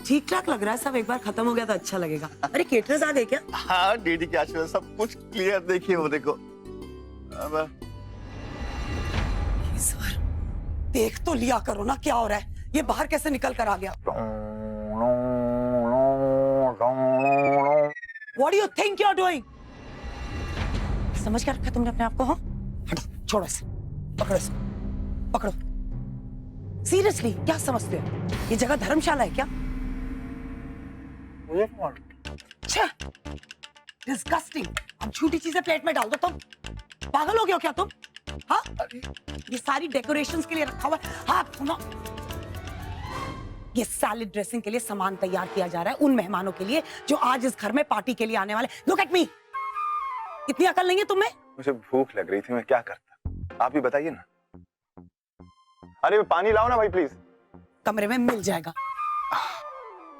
ठीक ठाक लग रहा है सब, एक बार खत्म हो गया तो अच्छा लगेगा। अरे केटरर्स आ गए क्या? हाँ डीडी के आशीर्वाद सब कुछ क्लियर, देखिए वो देखो। अब ईश्वर, देख तो लिया करो ना क्या हो रहा है, ये बाहर कैसे निकल कर आ गया? What do you think you're doing? समझ क्या रखा तुमने अपने आप को? हाँ, हटो, छोड़ो इसे, पकड़ो इसे, पकड़ो। सीरियसली क्या समझते हो, ये जगह धर्मशाला है क्या? डिस्गस्टिंग। अब झूठी चीजें प्लेट में डाल दो तुम, पागल हो गए हो क्या तुम? हाँ, ये सारी डेकोरेशंस के लिए रखा हुआ है। हाँ सुनो, ये सैलेड ड्रेसिंग के लिए सामान तैयार किया जा रहा है उन मेहमानों के लिए जो आज इस घर में पार्टी के लिए आने वाले। लुक एट मी, इतनी अकल नहीं है तुम्हें? मुझे भूख लग रही थी, मैं क्या करता, आप ही बताइए ना। अरे पानी लाओ ना भाई प्लीज। कमरे में मिल जाएगा।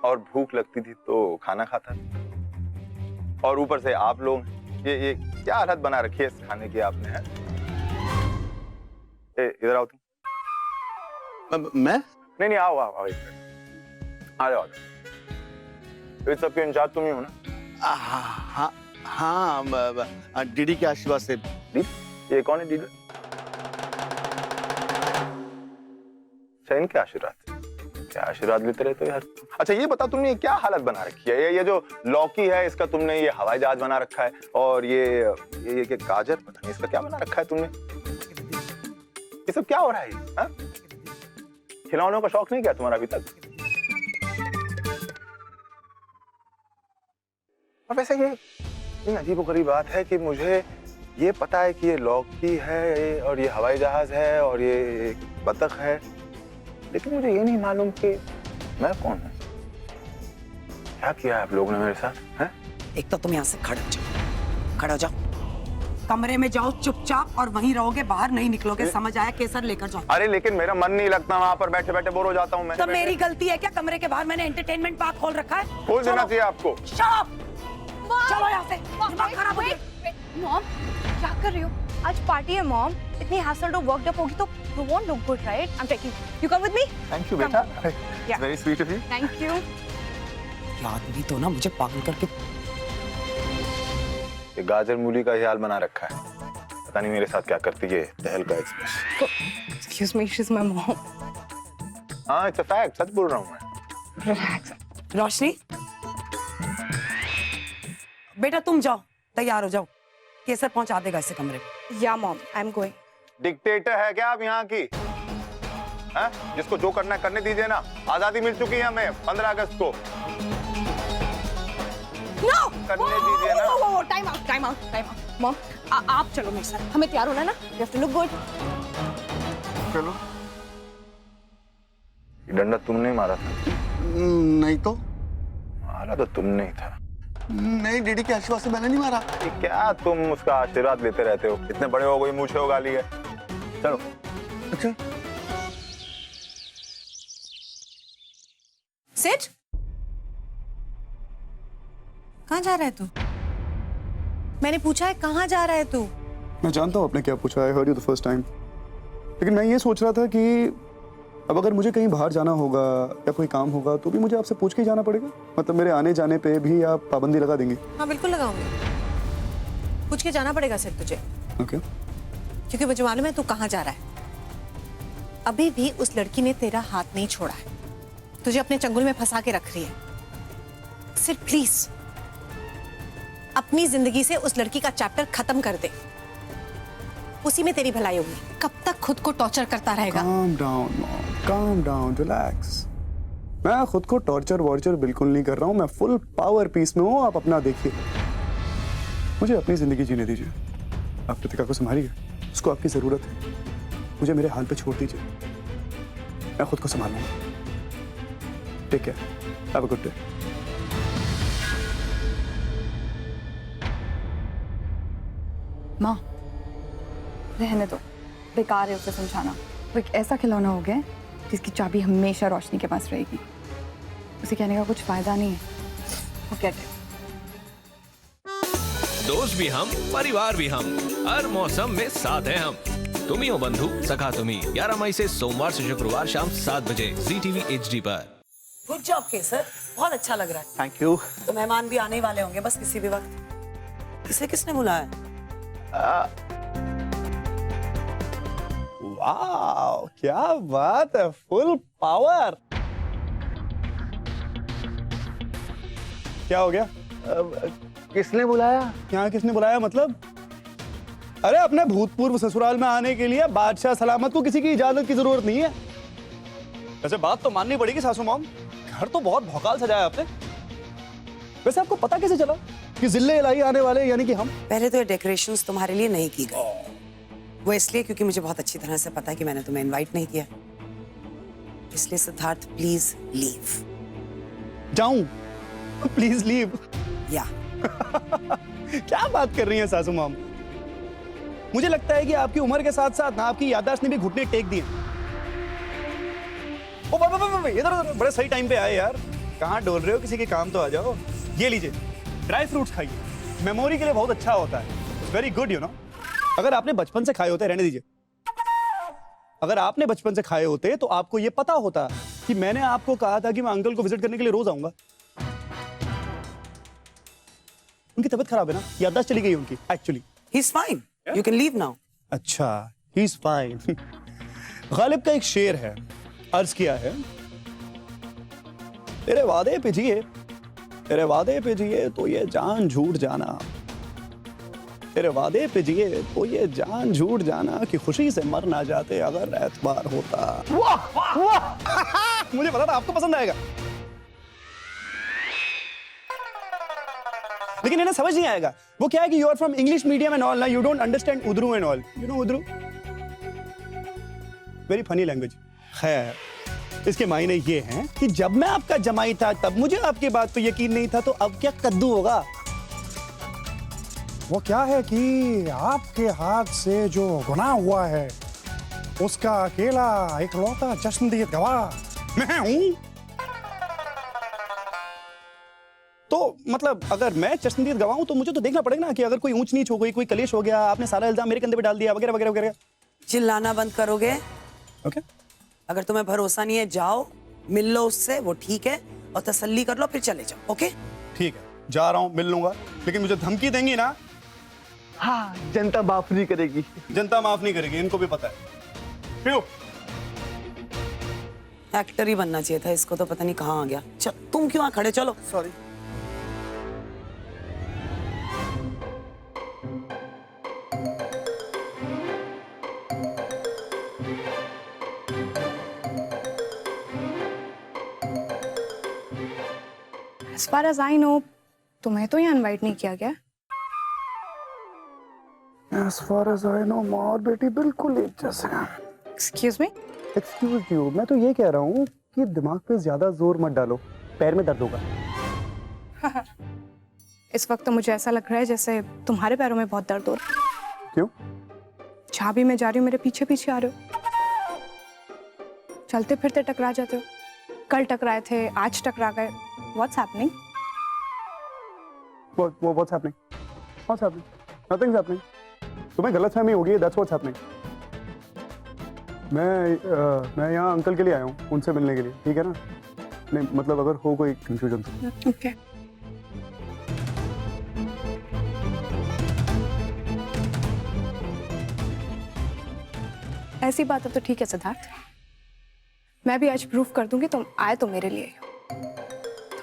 और भूख लगती थी तो खाना खाता था, और ऊपर से आप लोग ये क्या हालत बना रखी है इस खाने की आपने, है? इधर आओ तुम। मैं? नहीं आओ आओ आओ, आ जाओ। इस सबके इंचार्ज तुम ही हो ना? हाँ हाँ, डीडी के आशीर्वाद से। ये कौन है डीडी? इनके आशीर्वाद, क्या आशीर्वाद लेते रहते हो यार। अच्छा ये बता, तुमने ये क्या हालत बना रखी है? ये जो लौकी है इसका तुमने ये हवाई जहाज बना रखा है, और ये गाजर पता नहीं इसका क्या बना रखा है तुमने। ये सब क्या हो रहा है? हा? खिलौनों का शौक नहीं क्या तुम्हारा अभी तक? और वैसे ये अजीबोगरीब बात है कि मुझे ये पता है कि ये लौकी है और ये हवाई जहाज है और ये बतख है, लेकिन मुझे ये नहीं मालूम कि मैं कौन हूं। क्या किया है आप लोगों ने मेरे साथ, हैं? एक तो तुम यहाँ से खड़े हो जाओ, खड़े हो जाओ, कमरे में जाओ चुपचाप, और वहीं रहोगे, बाहर नहीं निकलोगे, समझ आया? केसर लेकर जाओ। अरे लेकिन मेरा मन नहीं लगता, वहां पर बैठे बैठे बोर हो जाता हूँ मैं। तो मेरी गलती है क्या? कमरे के बाहर मैंने एंटरटेनमेंट पार्क खोल रखा है, खोल देना चाहिए आपको। चलो यहाँ से, दिमाग खराब हो गया। मॉम क्या कर रही हो? आज पार्टी है मॉम, इतनी हैसल और वर्कड अप होगी तो you won't look good right? I am taking you, come with me. Thank you बेटा, very sweet of you. Thank you. ये आदमी तो ना मुझे पागल करके। ये गाजर मूली का हाल बना रखा है, पता नहीं मेरे साथ क्या करती है तहलका express. Excuse me, she is my mom. हाँ इट्स अ फैक्ट, सच बोल रहा हूँ मैं। रिलैक्स। रोशनी बेटा तुम जाओ, तैयार हो जाओ, केसर पहुंचा देगा इसे कमरे में। या mom, I am going. Dictator है क्या आप यहाँ की? है? जिसको जो करना है करने दीजिए ना, आजादी मिल चुकी है हमें 15 अगस्त को। नो करने दीजिए ना। Time out, time out, time out. Mom आप चलो मेरे साथ, हमें तैयार होना ना, you have to look good. चलो। ये डंडा तुमने मारा था? नहीं तो। मारा तो तुमने ही था। नहीं, डीडी के आशीर्वाद से मैंने नहीं मारा। क्या तुम उसका आशीर्वाद लेते रहते हो? इतने बड़े हो गए, मूछे हो गाली है। चलो। अच्छा सिट, कहाँ जा रहा है तू? मैंने पूछा है कहाँ जा रहा है तू? मैं जानता हूँ आपने क्या पूछा, I heard you the first time, लेकिन मैं ये सोच रहा था कि अब अगर मुझे कहीं बाहर जाना होगा या कोई काम होगा तो भी मुझे आपसे पूछ के ही जाना पड़ेगा। मतलब मेरे आने जाने पे भी आप पाबंदी लगा देंगे? हाँ बिल्कुल लगाऊंगी, पूछ के जाना पड़ेगा सिर्फ तुझे। ओके। क्योंकि मुझे मालूम है तू कहाँ जा रहा है। अभी भी उस लड़की ने तेरा हाथ नहीं छोड़ा है, तुझे अपने चंगुल में फंसा के रख रही है। सिर्फ प्लीज अपनी जिंदगी से उस लड़की का चैप्टर खत्म कर दे, उसी में तेरी भलाई होगी। कब तक खुद को टॉर्चर करता रहेगा? Calm down, Mom. Calm down, relax. मैं खुद को टॉर्चर वॉर्चर बिल्कुल नहीं कर रहा हूँ, मैं फुल पावर पीस में हूँ। आप अपना देखिए, मुझे अपनी जिंदगी जीने दीजिए। आप कृतिका को संभालिए, उसको आपकी जरूरत है। मुझे मेरे हाल पे छोड़ दीजिए, मैं खुद को संभालूंगा। Take care, have a good day. माँ रहने दो, बेकार है उसे समझाना। वो एक ऐसा खिलौना हो गया जिसकी चाबी हमेशा रोशनी के पास रहेगी, उसे कहने का कुछ फायदा नहीं है। Forget it. दोस्त भी हम, परिवार भी हम, हर मौसम में साथ हैं हम। तुम ही हो बंधु सखा तुम ही। 11 मई से सोमवार से शुक्रवार शाम 7 बजे ZTV HD पर। गुड जॉब केसर, बहुत अच्छा लग रहा है। Thank you. तो मेहमान भी आने ही वाले होंगे बस किसी भी वक्त। इसे किसने बुलाया? वाह क्या बात है, फुल पावर। क्या हो गया? किसने बुलाया? यहाँ किसने बुलाया मतलब? अरे अपने भूतपूर्व ससुराल में आने के लिए बादशाह सलामत को किसी की इजाजत की जरूरत नहीं है। वैसे बात तो माननी पड़ेगी सासू मॉम, घर तो बहुत भौकाल सजाया आपने। वैसे आपको पता कैसे चला कि जिले इलाही आने वाले यानी कि हम? पहले तो ये डेकोरेशंस तुम्हारे लिए नहीं की गई, वो इसलिए क्योंकि मुझे बहुत अच्छी तरह से पता है कि मैंने तुम्हें इनवाइट नहीं किया। इसलिए सिद्धार्थ प्लीज लीव। जाऊं? Please leave? या क्या बात कर रही हैं सासू मॉम? मुझे लगता है कि आपकी उम्र के साथ साथ ना आपकी याददाश्त ने भी घुटने टेक दिए। ओ इधर बड़े सही टाइम पे आए यार। कहाँ डोल रहे हो? किसी के काम तो आ जाओ। ये लीजिए ड्राई फ्रूट्स खाइए, मेमोरी के लिए बहुत अच्छा होता है। Very good you know. अगर आपने बचपन से खाए होते, रहने दीजिए, अगर आपने बचपन से खाए होते तो आपको ये पता होता कि मैंने आपको कहा था कि मैं अंकल को विजिट करने के लिए रोज आऊंगा। उनकी तबीयत खराब है ना, याददाश्त चली गई उनकी actually. He is fine, you can leave now. अच्छा, ही इज फाइन। गालिब का एक शेर है, अर्ज किया है, तेरे वादे पे जिए, तेरे वादे पे जिए तो ये जान झूठ जाना, तेरे वादे पे जिए तो ये जान झूठ जाना कि खुशी से मर ना जाते अगर एतबार होता। वाह वाह मुझे पता था आपको पसंद आएगा, लेकिन इन्हें समझ नहीं आएगा। वो क्या है कि you are from English medium and all, ना यू डोंट अंडरस्टैंड उद्रू एंड ऑल। यू नो उद्रू? Very funny language. खैर, इसके मायने ये हैं कि जब मैं आपका जमाई था तब मुझे आपकी बात पे यकीन नहीं था, तो अब क्या कद्दू होगा? वो क्या है कि आपके हाथ से जो गुनाह हुआ है उसका अकेला इकलौता चश्मदीद गवाह मैं हूं। तो मतलब अगर मैं चश्मदीद गवाह हूं तो मुझे तो देखना पड़ेगा ना कि अगर कोई ऊंच नीच हो गई, कोई कलेश हो गया, आपने सारा इल्जाम मेरे कंधे पे डाल दिया वगैरह वगैरह वगैरह। चिल्लाना बंद करोगे? ओके अगर तुम्हें भरोसा नहीं है जाओ मिल लो उससे, वो ठीक है, और तसल्ली कर लो फिर चले जाओ। ओके ठीक है, जा रहा हूं, मिल लूंगा, लेकिन मुझे धमकी देंगी ना? हाँ, जनता माफ नहीं करेगी। जनता माफ नहीं करेगी, इनको भी पता है। पियो। एक्टर ही बनना चाहिए था इसको, तो पता नहीं कहाँ आ गया। चल तुम क्यों वहां खड़े? चलो। Sorry. As far as I know, तुम्हें तो यहाँ इनवाइट नहीं किया गया। As far as I know, माँ और बेटी बिल्कुल एक जैसे हैं। Excuse me? Excuse you, मैं तो ये कह रहा हूँ कि दिमाग पे ज्यादा जोर मत डालो, पैर में दर्द होगा। इस वक्त तो मुझे ऐसा लग रहा है जैसे तुम्हारे पैरों में बहुत दर्द हो रहा है। क्यों? जहाँ भी मैं जा रही हूँ मेरे पीछे पीछे आ रहे हो, चलते फिरते टकरा जाते हो। कल टकराए थे, आज टकरा गए। What's happening? What's happening? What's happening? Nothing's happening. तुम्हें गलतफहमी होगी, that's what's happening. मैं यहाँ अंकल के लिए आया हूँ, उनसे मिलने के लिए, ठीक है ना? नहीं मतलब अगर हो कोई कंफ्यूजन तो। Okay. ऐसी बात है तो ठीक है सिद्धार्थ, मैं भी आज प्रूफ कर दूंगी तुम आए तो मेरे लिए।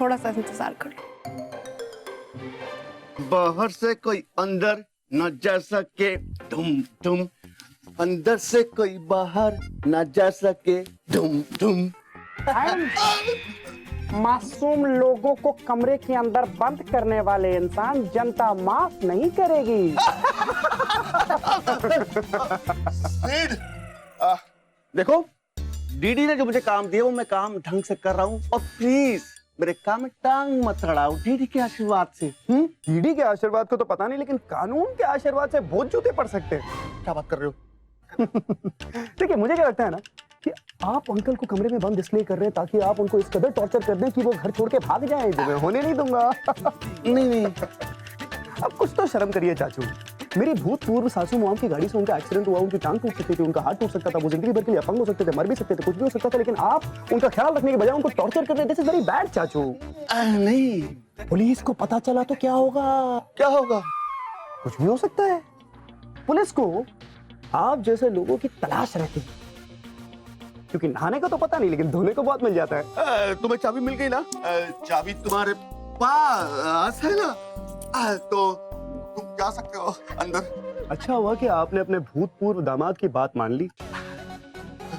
थोड़ा सा इंतजार कर लो। बाहर से कोई अंदर न जा सके, धुम धुम। अंदर से कोई बाहर न जा सके, धुम धुम। मासूम लोगों को कमरे के अंदर बंद करने वाले इंसान जनता माफ नहीं करेगी। देखो, डीडी ने जो मुझे काम दिया वो मैं काम ढंग से कर रहा हूँ, और प्लीज मेरे काम में टांग मत अड़ाओ डीडी के आशीर्वाद से। डीडी के आशीर्वाद को तो पता नहीं, लेकिन कानून के आशीर्वाद से बहुत जूते पड़ सकते हैं। क्या बात कर रहे हो? देखिए मुझे क्या लगता है ना कि आप अंकल को कमरे में बंद इसलिए कर रहे हैं ताकि आप उनको इस कदर टॉर्चर कर दें कि वो घर छोड़ के भाग जाएं, जो मैं होने नहीं दूंगा। नहीं नहीं, अब कुछ तो शर्म करिए चाचू, मेरी भूतपूर्व सासू मॉम की गाड़ी से उनका एक्सीडेंट हुआ, उनकी टांग टूट सकती थी, उनका हाथ टूट सकता था, वो जिंदगी भर के लिए अपंग हो सकते थे, मर भी सकते थे, कुछ भी हो सकता था, लेकिन आप उनका ख्याल रखने के बजाय उनको टॉर्चर कर रहे थे। दिस इज वेरी बैड चाचू। नहीं, पुलिस को पता चला तो क्या होगा? क्या होगा? कुछ भी हो सकता है। पुलिस को आप जैसे लोगों की तलाश रहती है, क्योंकि नहाने का तो पता नहीं, लेकिन धोने को बहुत मिल जाता है। तुम्हें चाबी मिल गई ना? चाबी तुम्हारे पास है ना? तो तुम जा सकते हो अंदर। अच्छा हुआ कि आपने अपने भूतपूर्व दामाद की बात मान ली,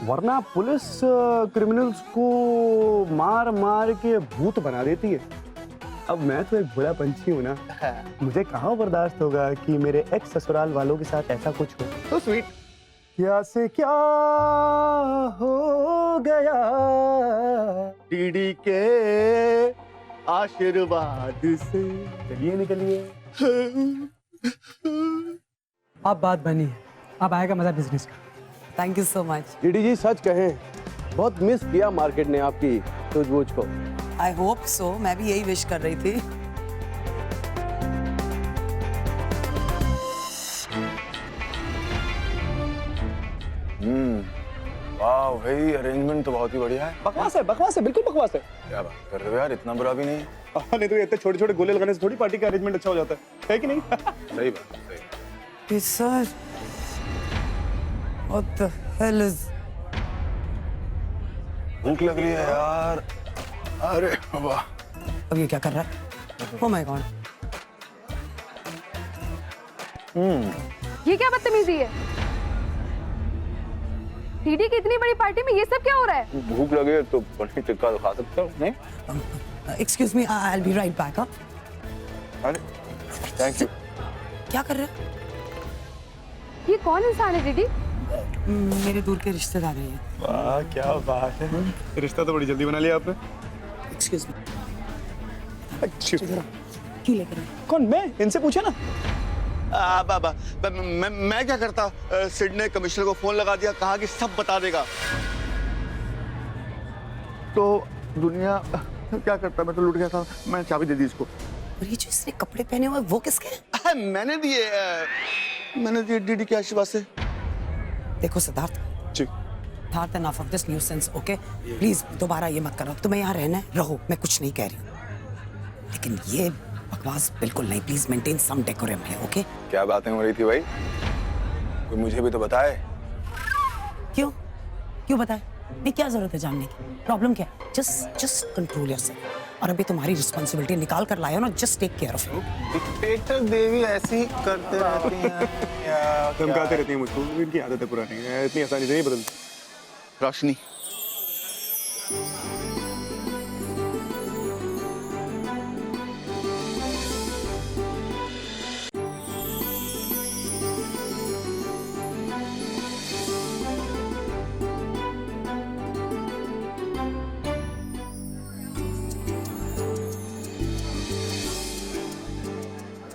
वरना पुलिस क्रिमिनल्स को मार मार के भूत बना देती है। अब मैं तो एक भोला पंछी हूँ ना, मुझे कहाँ बर्दाश्त होगा कि मेरे एक्स ससुराल वालों के साथ ऐसा कुछ हो। तो स्वीट। क्या से क्या हो गया डीडी के आशीर्वाद से। चलिए निकलिए। अब बात बनी है, अब आएगा मजा बिजनेस का। Thank you so much. DD ji सच कहें, बहुत मिस किया मार्केट ने आपकी सूझबूझ को। आई होप सो, मैं भी यही विश कर रही थी। वाह भाई, अरेंजमेंट तो बहुत ही बढ़िया है। बकवास है, बिल्कुल बकवास है। क्या बात कर रहे हो यार, इतना बुरा भी नहीं है। नहीं तो ये इतने छोटे छोटे गोले लगाने से थोड़ी पार्टी का अरेंजमेंट अच्छा हो जाता है कि नहीं? सही बात, सही। Sir, what the hell is? भूख लग रही है यार। अरे वाह, अब ये क्या कर रहा है? Oh my God. ये क्या बदतमीजी है? डीडी की इतनी बड़ी पार्टी में ये सब क्या हो रहा है? भूख लगे है तो पनीर टिक्का तो खा सकते हो, नहीं? Excuse me, I'll be right back. हाँ? अरे थैंक यू। क्या कर रहे हो? ये कौन इंसान है डीडी? मेरे दूर के रिश्तेदार हैं ये। वाह क्या बात है, रिश्ता तो बड़ी जल्दी बना लिया आपने। Excuse me. क्यों लेकर आए? कौन? मैं? इनसे पूछे ना। बाबा, मैं क्या करता? सिड ने कमिश्नर को फोन लगा दिया, कहा कि सब बता देगा। तो दुनिया क्या करता? मैं तो लुट गया था। मैंने चाबी दे दी इसको। और ये जो इसने कपड़े पहने हुए वो किसके हैं? मैंने दिए डीडी के आशीर्वाद से। देखो Siddharth ji. Siddharth, enough of this nuisance, okay? Please दोबारा ये मत करो। तुम्हें यहाँ रहना है, रहो, मैं कुछ नहीं कह रही हूँ, लेकिन ये बकवास बिल्कुल नहीं। प्लीज मेंटेन सम डेकोरम है, ओके? क्या बातें हो रही थी भाई? कोई मुझे भी तो बताए। क्यों बताए? नहीं, क्या जरूरत है जानने की? प्रॉब्लम क्या है? Just control yourself. और अभी तुम्हारी रिस्पॉन्सिबिलिटी निकाल कर लाए हो ना, just take care of it. Dictator Devi ऐसे ही करते रहती हैं। धमकाते रहती है मुझको, इनकी आदत है पुरानी, इतनी आसानी से नहीं बदलती। रोशनी,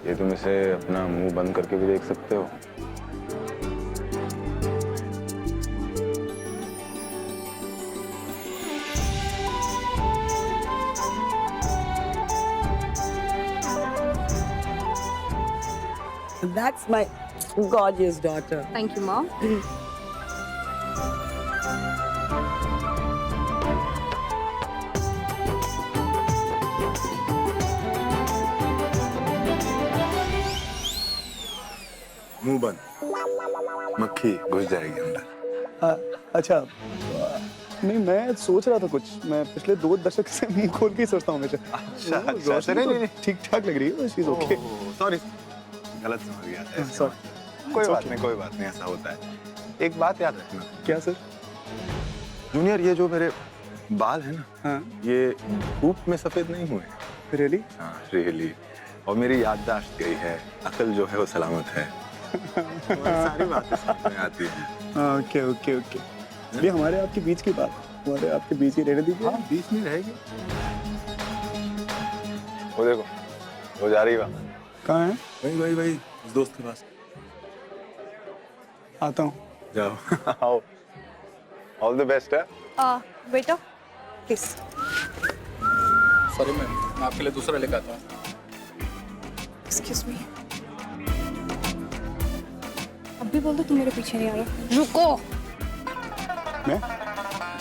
ये तुम इसे अपना मुंह बंद करके भी देख सकते हो। That's my gorgeous daughter. Thank you mom. मुंह बंद, मक्खी घुस जाएगी अंदर। अच्छा, नहीं मैं सोच रहा था कुछ, मैं पिछले 2 दशक से मुंह खोल के ही सोचता हूँ हमेशा। अच्छा, नहीं, ठीक ठाक लग रही है, चीज ओके। सॉरी, गलत समझ गया था। सॉरी। कोई बात नहीं, ऐसा होता है। एक बात याद रखना। क्या सर? जूनियर, ये जो मेरे बाल है ना, हाँ। ये धूप में सफेद नहीं हुए। रियली? हाँ, रियली। और मेरी याददाश्त गई है, अकल जो है वो सलामत है। सारी बातें समझ में आती हैं। Okay okay okay. ये हमारे आपके बीच की बात, हमारे आपके बीच ही रहने दीजिए। हाँ, बीच में रहेगी। वो देखो, वो जा रही है वहाँ। कहाँ है? भाई उस दोस्त के पास। आता हूँ। जाओ। आओ। ऑल द बेस्ट है। बेटा प्लीज। सॉरी मैम, मैं आपके लिए दूसरा लेकर आता हूँ। Excuse me. बोल दो तुम मेरे पीछे नहीं आ रहे। रुको। मैं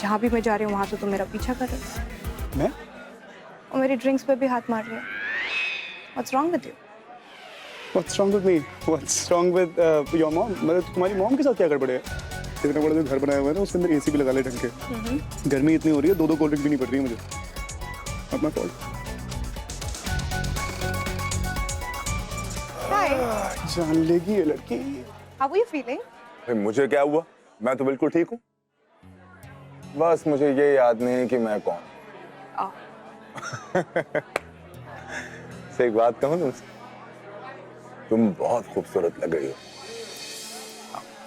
जहाँ भी मैं जा रही हूँ वहां तो तुम मेरा पीछा कर रहे हो मैं और मेरी ड्रिंक्स पे भी हाथ मार रहे हो। What's wrong with you? What's wrong with me? What's wrong with your mom? मतलब तुम्हारी मॉम के साथ क्या गड़बड़ है? इतना बड़ा जो घर बनाया हुआ है ना उसके अंदर एसी भी लगा ले ढंग के। गर्मी इतनी हो रही है, 2-2 कोल्ड ड्रिंक भी नहीं पड़ रही है मुझे। Not my fault. Hi. जान लेगी ये लड़की। How are you feeling? भाई मुझे क्या हुआ? मैं तो बिल्कुल ठीक हूँ। बस मुझे ये याद नहीं कि मैं कौन। से एक बात कहूँ तुमसे, तुम बहुत खूबसूरत लग रही हो।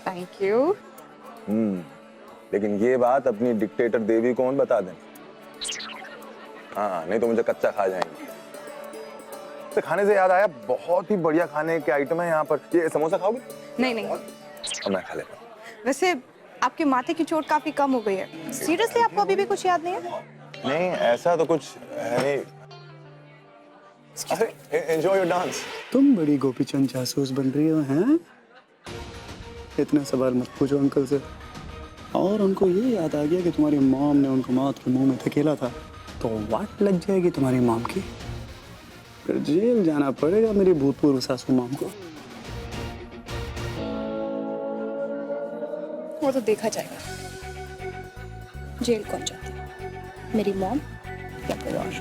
Thank you. लेकिन ये बात अपनी डिक्टेटर देवी को मत बता देना। हाँ, नहीं तो मुझे कच्चा खा जाएंगे। तो खाने से याद आया, बहुत ही बढ़िया खाने के आइटम है यहाँ पर। ये समोसा खाओगे? नहीं नहीं। और मैं खा लेता हूँ। वैसे आपके माथे की चोट काफी कम हो गई है। सीरियसली आपको अभी भी कुछ याद नहीं है? नहीं, ऐसा तो कुछ है नहीं। Enjoy your dance. तुम बड़ी गोपीचंद जासूस बन रही हो, हैं? इतना सवाल मत पूछो अंकल से। और उनको ये याद आ गया कि तुम्हारी मॉम ने उनको मौत के मुंह में धकेला था, तो वाट लग जाएगी तुम्हारी मॉम की। फिर जेल जाना पड़ेगा मेरी भूतपूर्व सासू मॉम को। वो तो देखा जाएगा जेल कौन जाता है, मेरी मॉम या कोई और।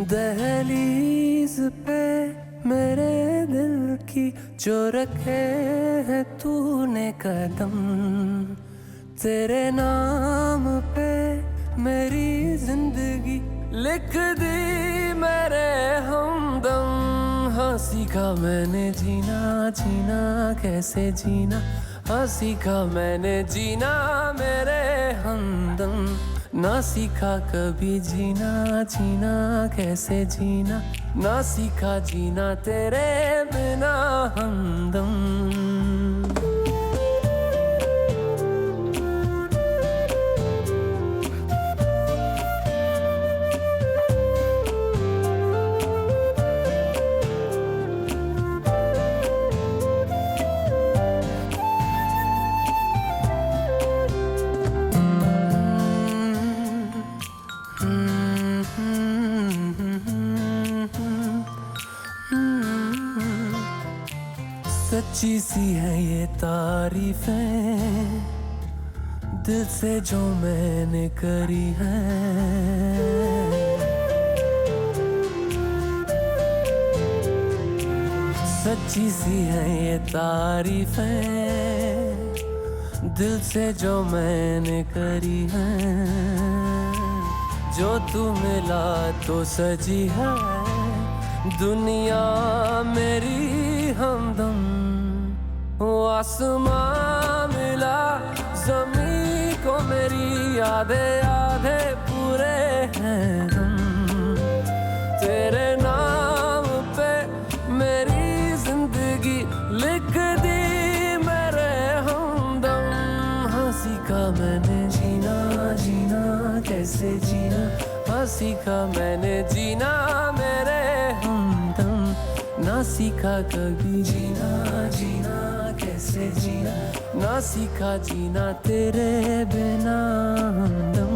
दहलीज पे मेरे दिल की जो रखे है तूने कदम, तेरे नाम पे मेरी जिंदगी लिख दी मेरे हमदम। हाँ सीखा मैंने जीना, जीना कैसे जीना, हाँ सीखा मैंने जीना मेरे हमदम। ना सीखा कभी जीना, जीना कैसे जीना, ना सीखा जीना तेरे बिना हमदम। सच्ची सी है ये तारीफें दिल से जो मैंने करी है। सच्ची सी है ये तारीफें दिल से जो मैंने करी है। जो तू मिला तो सजी है दुनिया मेरी हमदम। वो आसमां मिला ज़मीं को मेरी आधे आधे पूरे हैं हम। तेरे नाम पे मेरी जिंदगी लिख दी मेरे हमदम। हाँ सीखा मैंने जीना, जीना कैसे जीना, हाँ सीखा मैंने जीना मेरे हमदम। ना सीखा कभी जीना, जीना कैसे जीना, ना सीखा जीना तेरे बिना हमदम।